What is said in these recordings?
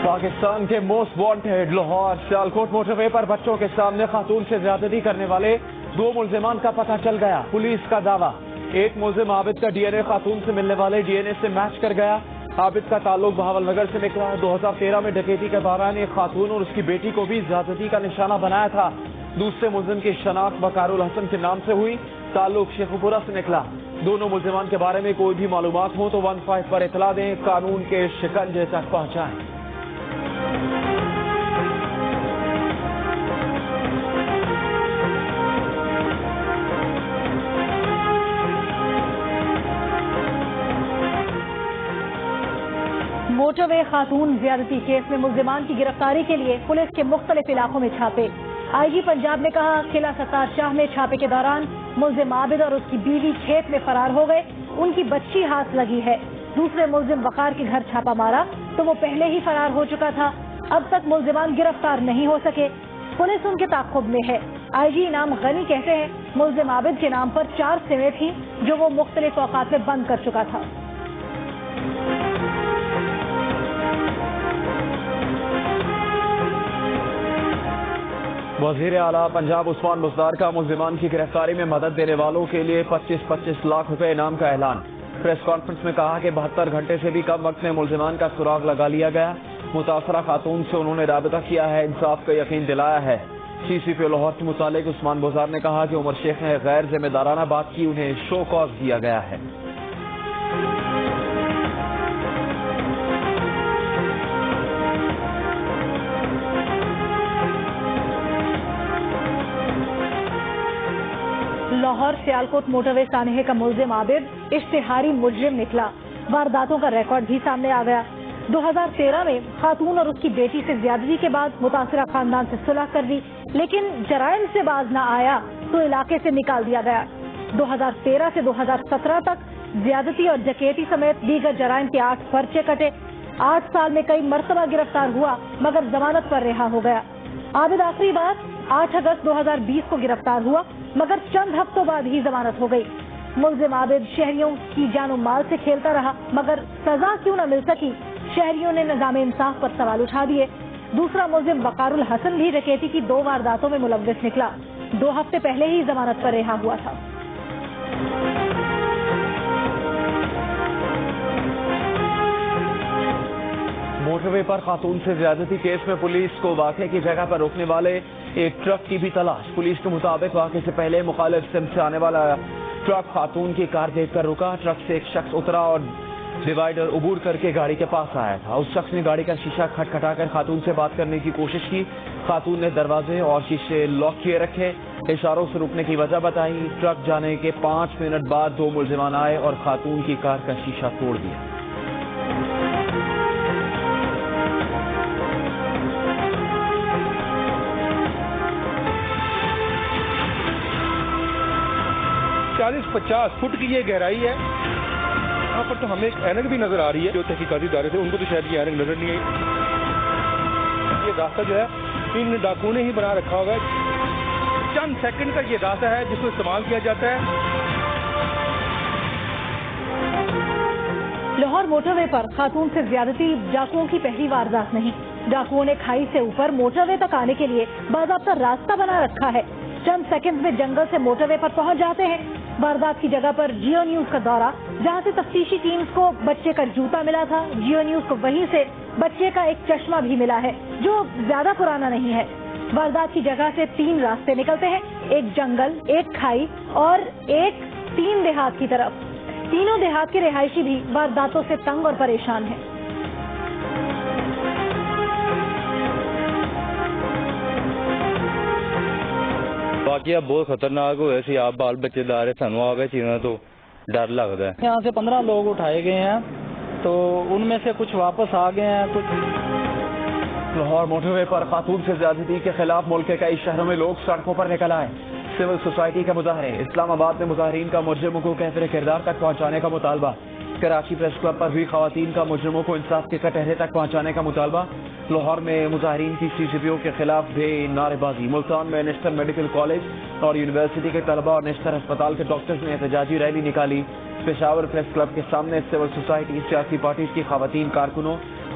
پاکستان کے most wanted Lahore Sialkot motorway پر بچوں کے سامنے خاتون سے زیادتی کرنے والے 2 ملزمان کا پتہ چل گیا۔ پولیس کا دعویٰ، ایک ملزم عابد کا ڈی این اے خاتون سے ملنے والے ڈی این اے سے میچ کر گیا۔ عابد کا تعلق بہاول نگر سے نکلا۔ 2013 میں ڈکیتی کے دوران ایک خاتون اور اس کی بیٹی کو بھی زیادتی کا نشانہ بنایا تھا۔ دوسرے ملزم کی شناخت بکار الحسن کے نام سے ہوئی، تعلق شیخو پورہ سے نکلا۔ دونوں ملزمان کے بارے میں کوئی بھی معلومات ہو تو 15 پر اطلاع دیں، قانون کے شکنجے تک پہنچائیں۔ موٹر وے خاتون زیادتی کیس میں ملزمان کی گرفتاری کے لیے پولیس کے مختلف علاقوں میں چھاپے۔ آئی جی پنجاب نے کہا، قلعہ ستار شاہ میں چھاپے کے دوران ملزم عابد اور اس کی بیوی کھیت میں فرار ہو گئے، ان کی بچی ہاتھ لگی ہے۔ دوسرے ملزم وقار کے گھر چھاپا مارا تو وہ پہلے ہی فرار ہو چکا تھا۔ اب تک ملزمان گرفتار نہیں ہو سکے، پولیس ان کے تعاقب میں ہے۔ آئی جی انعام غنی کہتے ہیں، ملزم عابد کے نام پر 4 سمیں تھیں جو وہ مختلف اوقات میں بند کر چکا تھا۔ وزیر اعلیٰ پنجاب عثمان بزدار کا ملزمان کی گرفتاری میں مدد دینے والوں کے لیے 25-25 لاکھ روپے انعام کا اعلان۔ پریس کانفرنس میں کہا کہ 72 گھنٹے سے بھی کم وقت میں ملزمان کا سراغ لگا لیا گیا۔ متاثرہ خاتون سے انہوں نے رابطہ کیا ہے، انصاف کا یقین دلایا ہے۔ سی سی پی او لاہور کے متعلق عثمان بزدار نے کہا کہ عمر شیخ نے غیر ذمہ دارانہ بات کی، انہیں شو کاز دیا گیا ہے۔ لاہور سیالکوٹ موٹر وے سانحے کا ملزم عابد اشتہاری مجرم نکلا۔ وارداتوں کا ریکارڈ بھی سامنے آ گیا۔ 2013 میں خاتون اور اس کی بیٹی سے زیادتی کے بعد متاثرہ خاندان سے صلح کر دی، لیکن جرائم سے باز نہ آیا تو علاقے سے نکال دیا گیا۔ 2013 سے 2017 تک زیادتی اور ڈکیتی سمیت دیگر جرائم کے 8 پرچے کٹے۔ 8 سال میں کئی مرتبہ گرفتار ہوا مگر ضمانت پر رہا ہو گیا۔ عابد آخری بار 8 اگست 2020 کو گرفتار ہوا مگر چند ہفتوں بعد ہی ضمانت ہو گئی۔ ملزم عابد شہریوں کی جان و مال سے کھیلتا رہا مگر سزا کیوں نہ مل سکی، شہریوں نے نظام انصاف پر سوال اٹھا دیے۔ دوسرا ملزم وقار الحسن بھی ڈکیتی کی 2 وارداتوں میں ملوث نکلا، 2 ہفتے پہلے ہی ضمانت پر رہا ہوا تھا۔ موٹر وے پر خاتون سے زیادتی کیس میں پولیس کو واقعے کی جگہ پر روکنے والے ایک ٹرک کی بھی تلاش۔ پولیس کے مطابق واقعے سے پہلے مخالف سمت سے آنے والا ٹرک خاتون کی کار دیکھ کر رکا۔ ٹرک سے ایک شخص اترا اور ڈیوائیڈر عبور کر کے گاڑی کے پاس آیا تھا۔ اس شخص نے گاڑی کا شیشہ کھٹکھٹا کر خاتون سے بات کرنے کی کوشش کی۔ خاتون نے دروازے اور شیشے لاک کیے رکھے، اشاروں سے رکنے کی وجہ بتائی۔ ٹرک جانے کے 5 منٹ بعد 2 ملزمان آئے اور خاتون کی کار کا شیشہ توڑ دیا۔ چالیس 50 فٹ کی یہ گہرائی ہے۔ یہاں پر تو ہمیں ایک اینک بھی نظر آ رہی ہے، جو تحقیقاتی ادارے تھے ان کو تو شاید یہ اینک نظر نہیں آئی۔ یہ راستہ جو ہے ان ڈاکوؤں نے ہی بنا رکھا ہوگا۔ چند سیکنڈ کا یہ راستہ ہے جس کو استعمال کیا جاتا ہے۔ لاہور موٹر وے پر خاتون سے زیادتی ڈاکوؤں کی پہلی واردات نہیں۔ ڈاکوؤں نے کھائی سے اوپر موٹر وے تک آنے کے لیے باضابطہ راستہ بنا رکھا ہے۔ چند سیکنڈ میں جنگل سے موٹر وے پر پہنچ جاتے ہیں۔ واردات کی جگہ پر جیو نیوز کا دورہ، جہاں سے تفتیشی ٹیمز کو بچے کا جوتا ملا تھا۔ جیو نیوز کو وہیں سے بچے کا ایک چشمہ بھی ملا ہے جو زیادہ پرانا نہیں ہے۔ واردات کی جگہ سے 3 راستے نکلتے ہیں، ایک جنگل، ایک کھائی اور ایک 3 دیہات کی طرف۔ تینوں دیہات کے رہائشی بھی وارداتوں سے تنگ اور پریشان ہیں۔ واقعہ بہت خطرناک ہوئے سی، آپ بال بچے دار سانو آ گئے چیزیں تو ڈر لگتا ہے۔ یہاں سے 15 لوگ اٹھائے گئے ہیں تو ان میں سے کچھ واپس آ گئے ہیں، کچھ۔ لاہور موٹر وے پر خاتون سے زیادتی کے خلاف ملک کے کئی شہروں میں لوگ سڑکوں پر نکل آئے۔ سول سوسائٹی کے مظاہرے، اسلام آباد میں مظاہرین کا مجرموں کو کیفر کردار تک پہنچانے کا مطالبہ۔ کراچی پریس کلب پر ہوئی خواتین کا مجرموں کو انصاف کے کٹہرے تک پہنچانے کا مطالبہ۔ لاہور میں مظاہرین کی سی سی پی او کے خلاف بے نعرے بازی۔ ملتان میں نیشنل میڈیکل کالج اور یونیورسٹی کے طلبہ اور نیشنل ہسپتال کے ڈاکٹرز نے احتجاجی ریلی نکالی۔ پشاور پریس کلب کے سامنے سول سوسائٹی، سیاسی پارٹیز کی خواتین کارکنوں،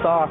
60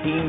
3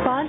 5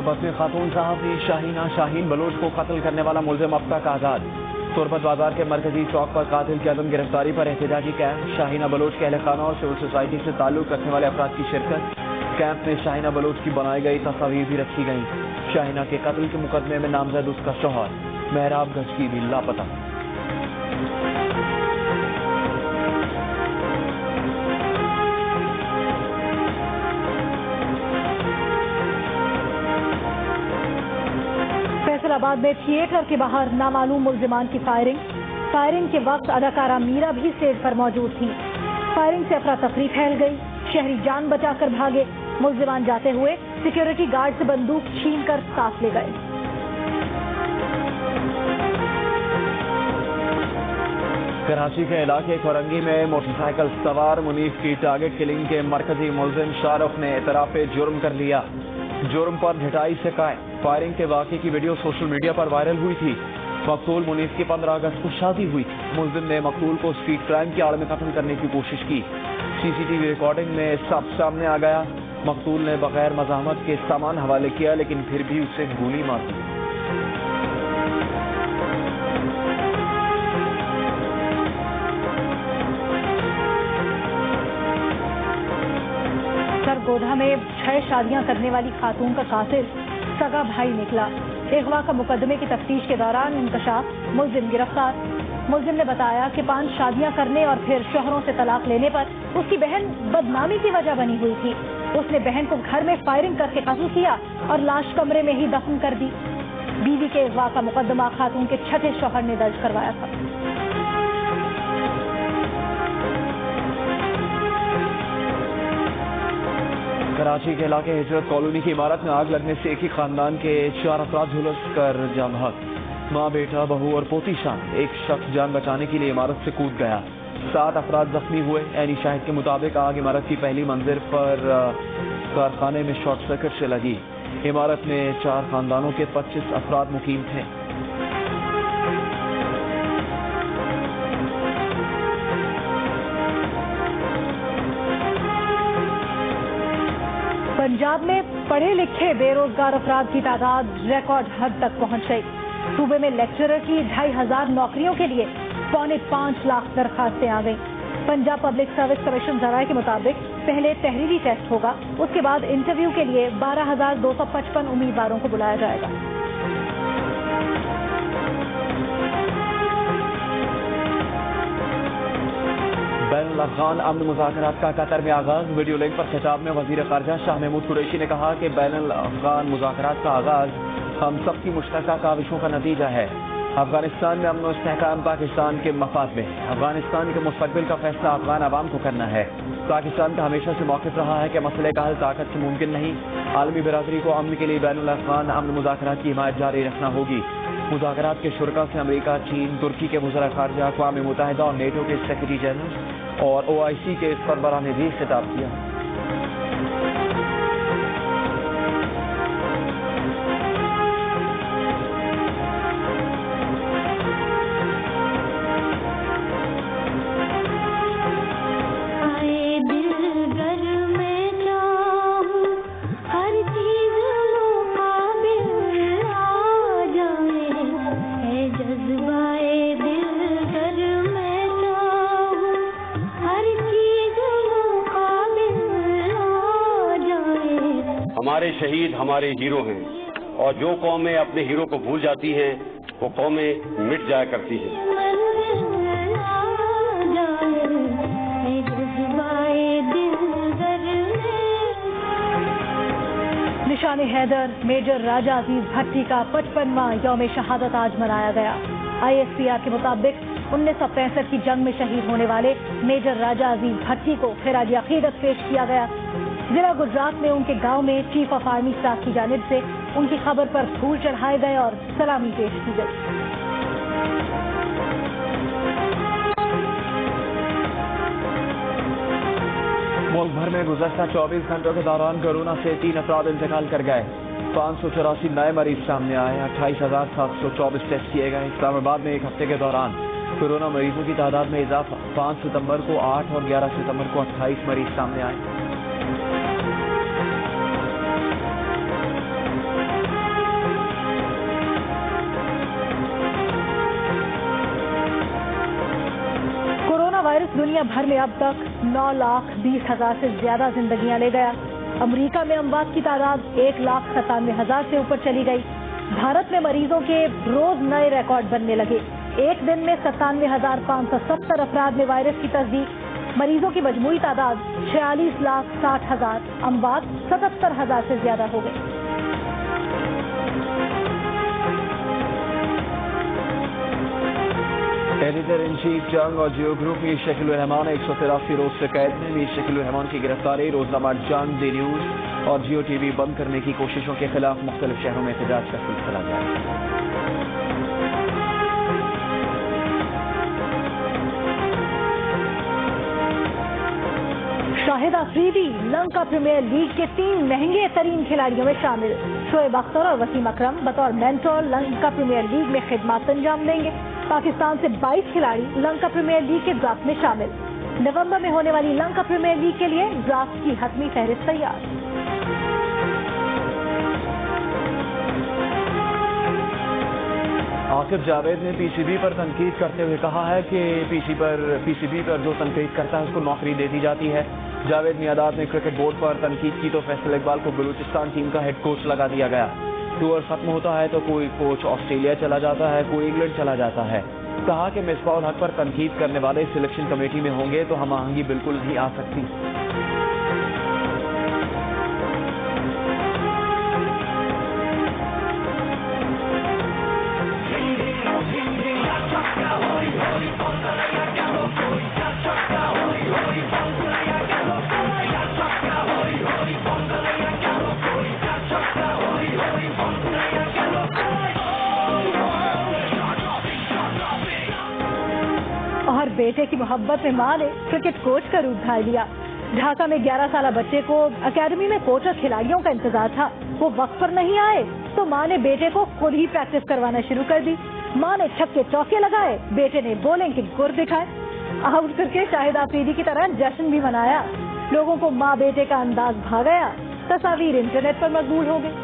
تربت میں خاتون صحافی شاہینہ شاہین بلوچ کو قتل کرنے والا ملزم اب تک آزاد. تربت بازار کے مرکزی چوک پر قاتل کی عدم گرفتاری پر احتجاجی کیمپ. شاہینہ بلوچ کے اہل خانہ اور سول سوسائٹی سے تعلق رکھنے والے افراد کی شرکت. کیمپ میں شاہینہ بلوچ کی بنائی گئی تصاویر بھی رکھی گئیں. شاہینہ کے قتل کے مقدمے میں نامزد اس کا شوہر محراب گھچکی بھی لاپتہ. فیصل آباد میں تھیٹر کے باہر نامعلوم ملزمان کی فائرنگ کے وقت اداکارہ میرا بھی اسٹیج پر موجود تھی. فائرنگ سے افراتفری پھیل گئی. شہری جان بچا کر بھاگے. ملزمان جاتے ہوئے سیکیورٹی گارڈ سے بندوق چھین کر ساتھ لے گئے. کراچی کے علاقے کورنگی میں موٹر سائیکل سوار منیف کی ٹارگٹ کلنگ کے مرکزی ملزم شاہ رخ نے اعتراف جرم کر لیا. جرم پر ڈھٹائی سے قائم. فائرنگ کے واقعے کی ویڈیو سوشل میڈیا پر وائرل ہوئی تھی. مقتول منیف کی 15 اگست کو شادی ہوئی تھی. ملزم نے مقتول کو اسٹریٹ کرائم کی آڑ میں قتل کرنے کی کوشش کی. سی سی ٹی وی ریکارڈنگ میں سب سامنے آ گیا. مقتول نے بغیر مزاحمت کے سامان حوالے کیا لیکن پھر بھی اسے گولی مار دی. سرگودھا میں 6 شادیاں کرنے والی خاتون کا قاتل سگا بھائی نکلا. اغوا کا مقدمے کی تفتیش کے دوران انکشاف. ملزم گرفتار. ملزم نے بتایا کہ 5 شادیاں کرنے اور پھر شوہروں سے طلاق لینے پر اس کی بہن بدنامی کی وجہ بنی ہوئی تھی. اس نے بہن کو گھر میں فائرنگ کر کے قتل کیا اور لاش کمرے میں ہی دفن کر دی. بیوی کے اغوا کا مقدمہ خاتون کے 6تھے شوہر نے درج کروایا تھا. کراچی کے علاقے ہجرت کالونی کی عمارت میں آگ لگنے سے ایک ہی خاندان کے 4 افراد جھلس کر جاں بحق. ماں، بیٹا، بہو اور پوتی شامل. ایک شخص جان بچانے کے لیے عمارت سے کود گیا. 7 افراد زخمی ہوئے. عینی شاہد کے مطابق آگ عمارت کی پہلی منزل پر کارخانے میں شارٹ سرکٹ سے لگی. عمارت میں 4 خاندانوں کے 25 افراد مقیم تھے. پنجاب میں پڑھے لکھے بے روزگار افراد کی تعداد ریکارڈ حد تک پہنچ گئی. صوبے میں لیکچرر کی 2500 نوکریوں کے لیے 5.25 لاکھ درخواستیں آ گئیں. پنجاب پبلک سروس کمیشن ذرائع کے مطابق پہلے تحریری ٹیسٹ ہوگا. اس کے بعد انٹرویو کے لیے 12,255 امیدواروں کو بلایا جائے گا. بین الاقوامی امن مذاکرات کا قطر میں آغاز. ویڈیو لنک پر خطاب میں وزیر خارجہ شاہ محمود قریشی نے کہا کہ بین الاقوامی مذاکرات کا آغاز ہم سب کی مشترکہ کاوشوں کا نتیجہ ہے. افغانستان میں امن و استحکام پاکستان کے مفاد میں ہے. افغانستان کے مستقبل کا فیصلہ افغان عوام کو کرنا ہے. پاکستان کا ہمیشہ سے موقف رہا ہے کہ مسئلے کا حل طاقت سے ممکن نہیں. عالمی برادری کو امن کے لیے بین الاقوامی امن مذاکرات کی حمایت جاری رکھنا ہوگی. مذاکرات کے شرکاء سے امریکہ، چین، ترکی کے وزراء خارجہ، اقوام متحدہ اور نیٹو کے سیکرٹری جنرل اور OIC کے سربراہ نے بھی خطاب کیا. ہمارے شہید ہمارے ہیرو ہیں اور جو قومیں اپنے ہیرو کو بھول جاتی ہیں وہ قومیں مٹ جایا کرتی ہیں. نشان حیدر میجر راجہ عزیز بھٹی کا 55واں یوم شہادت آج منایا گیا. ISPR کے مطابق 1965 کی جنگ میں شہید ہونے والے میجر راجہ عزیز بھٹی کو خراج عقیدت پیش کیا گیا. ضلع گجرات میں ان کے گاؤں میں چیف آف آرمی اسٹاف کی جانب سے ان کی قبر پر پھول چڑھائے گئے اور سلامی پیش کی گئی. ملک بھر میں گزشتہ 24 گھنٹوں کے دوران کورونا سے 3 افراد انتقال کر گئے. 584 نئے مریض سامنے آئے. 28,724 ٹیسٹ کیے گئے. اسلام آباد میں ایک ہفتے کے دوران کورونا مریضوں کی تعداد میں اضافہ. 5 ستمبر کو 8 اور 11 ستمبر کو 28 مریض سامنے آئے. دنیا بھر میں اب تک 9,20,000 سے زیادہ زندگیاں لے گیا۔ امریکہ میں اموات کی تعداد 1,97,000 سے اوپر چلی گئی۔ بھارت میں مریضوں کے روز نئے ریکارڈ بننے لگے۔ ایک دن میں 97,570 افراد میں وائرس کی تصدیق۔ مریضوں کی مجموعی تعداد 46,60,000، اموات 77,000 سے زیادہ ہو گئی۔ ایڈیٹر ان چیف جنگ اور جیو گروپ میر شکیل الرحمان 183 روز سے قید میں۔ میر شکیل الرحمان کی گرفتاری روزنامہ جنگ، دی نیوز اور جیو ٹی وی بند کرنے کی کوششوں کے خلاف مختلف شہروں میں احتجاج کا سلسلہ جاری۔ شاہد آفریدی لنکا پریمیئر لیگ کے 3 مہنگے ترین کھلاڑیوں میں شامل۔ شعیب اختر اور وسیم اکرم بطور مینٹور لنکا پریمیئر لیگ میں خدمات انجام دیں گے۔ پاکستان سے 22 کھلاڑی لنکا پریمیئر لیگ کے ڈرافٹ میں شامل۔ نومبر میں ہونے والی لنکا پریمیئر لیگ کے لیے ڈرافٹ کی حتمی فہرست تیار۔ آصف جاوید نے پی سی بی پر تنقید کرتے ہوئے کہا ہے کہ پی سی بی پر جو تنقید کرتا ہے اس کو نوکری دے دی جاتی ہے۔ جاوید میاداد نے کرکٹ بورڈ پر تنقید کی تو فیصل اقبال کو بلوچستان ٹیم کا ہیڈ کوچ لگا دیا گیا۔ ٹور ختم ہوتا ہے تو کوئی کوچ آسٹریلیا چلا جاتا ہے، کوئی انگلینڈ چلا جاتا ہے۔ کہا کہ مصباح الحق پر تنقید کرنے والے سلیکشن کمیٹی میں ہوں گے تو ہم آہنگی بالکل نہیں آ سکتی۔ اور بیٹے کی محبت میں ماں نے کرکٹ کوچ کا روپ دھار لیا۔ ڈھاکہ میں 11 سالہ بچے کو اکیڈمی میں کوچ اور کھلاڑیوں کا انتظار تھا، وہ وقت پر نہیں آئے تو ماں نے بیٹے کو خود ہی پریکٹس کروانا شروع کر دی۔ ماں نے چھکے چوکے لگائے، بیٹے نے بولنگ کے گر دکھائے۔ آؤٹ کر کے شاہد آفریدی کی طرح جشن بھی منایا۔ لوگوں کو ماں بیٹے کا انداز بھا گیا۔ تصاویر انٹرنیٹ پر مقبول ہو گئی۔